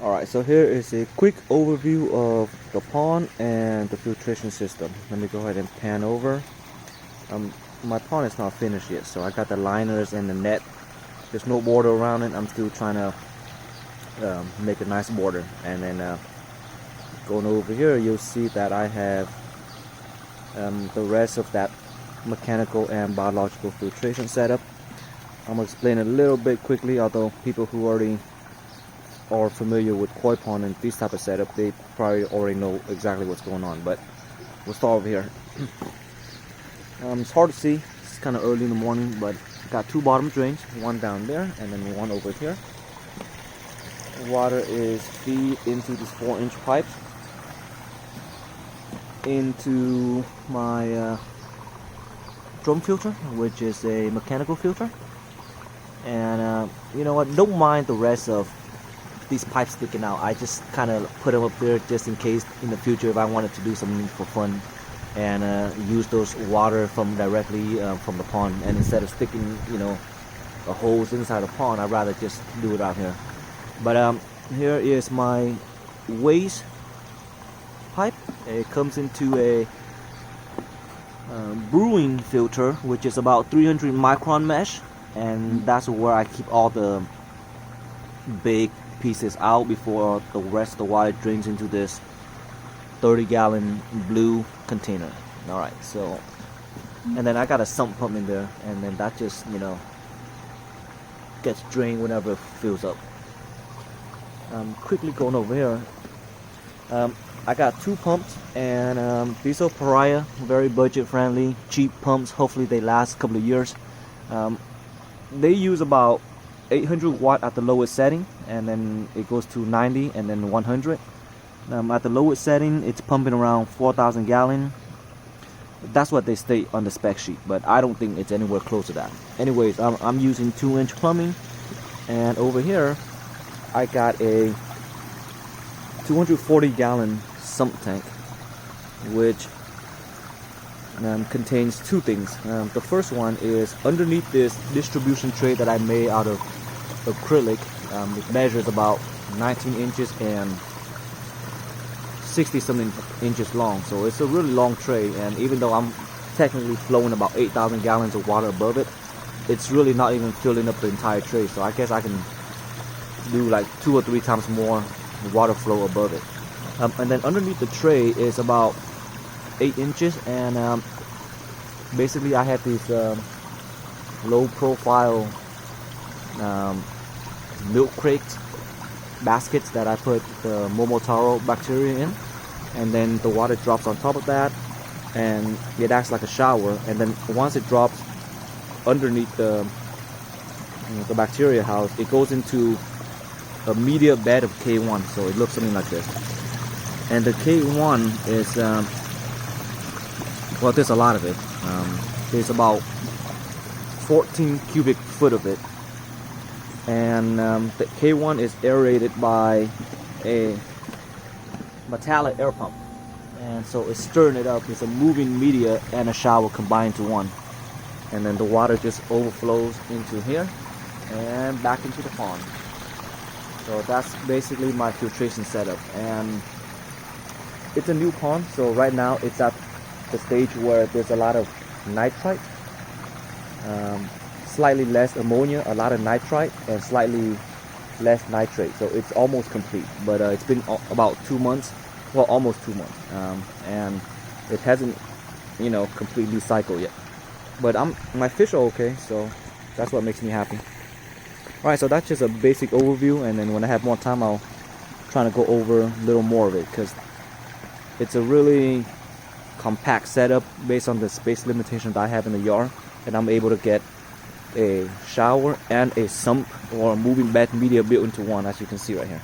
Alright, so here is a quick overview of the pond and the filtration system. Let me go ahead and pan over. My pond is not finished yet, so I got the liners and the net. There's no border around it. I'm still trying to make a nice border. And then going over here, you'll see that I have the rest of that mechanical and biological filtration setup. I'm going to explain a little bit quickly, although people who already are familiar with koi pond and this type of setup, they probably already know exactly what's going on. But we'll start over here. It's hard to see, it's kind of early in the morning, but got two bottom drains, one down there and then one over here. Water is feed into these 4-inch pipes into my drum filter, which is a mechanical filter. And you know what, don't mind the rest of these pipes sticking out. I just kind of put them up there just in case in the future if I wanted to do something for fun and use those water from directly from the pond. And instead of sticking, you know, a hose inside the pond, I'd rather just do it out here. But here is my waste pipe. It comes into a brewing filter, which is about 300 micron mesh, and that's where I keep all the big pieces out before the rest of the water drains into this 30-gallon blue container. Alright, so and then I got a sump pump in there, and then that just, you know, gets drained whenever it fills up. Quickly going over here, I got two pumps, and these are Pariah, very budget friendly, cheap pumps. Hopefully they last a couple of years. They use about 800 watt at the lowest setting, and then it goes to 90 and then 100. At the lowest setting, it's pumping around 4,000 gallon. That's what they state on the spec sheet, but I don't think it's anywhere close to that. Anyways, I'm using 2-inch plumbing, and over here I got a 240 gallon sump tank, which contains two things. The first one is underneath this distribution tray that I made out of acrylic. It measures about 19 inches and 60 something inches long, so it's a really long tray. And even though I'm technically flowing about 8,000 gallons of water above it, it's really not even filling up the entire tray. So I guess I can do like 2 or 3 times more water flow above it. And then underneath the tray is about 8 inches, and basically I have these low profile milk crate baskets that I put the Momotaro bacteria in, and then the water drops on top of that and it acts like a shower. And then once it drops underneath the bacteria house, it goes into a media bed of K1, so it looks something like this. And the K1 is well, there's a lot of it. There's about 14 cubic foot of it, and the K1 is aerated by a metallic air pump, and so it's stirring it up. It's a moving media and a shower combined to one, and then the water just overflows into here and back into the pond. So that's basically my filtration setup, and it's a new pond, so right now it's at the stage where there's a lot of nitrite, slightly less ammonia, a lot of nitrite, and slightly less nitrate. So it's almost complete, but it's been about 2 months, well, almost 2 months, and it hasn't, you know, completely cycled yet. But my fish are okay, so that's what makes me happy. Alright, so that's just a basic overview, and then when I have more time, I'll try to go over a little more of it, because it's a really compact setup based on the space limitation that I have in the yard, and I'm able to get a shower and a sump or a moving bed media built into one, as you can see right here.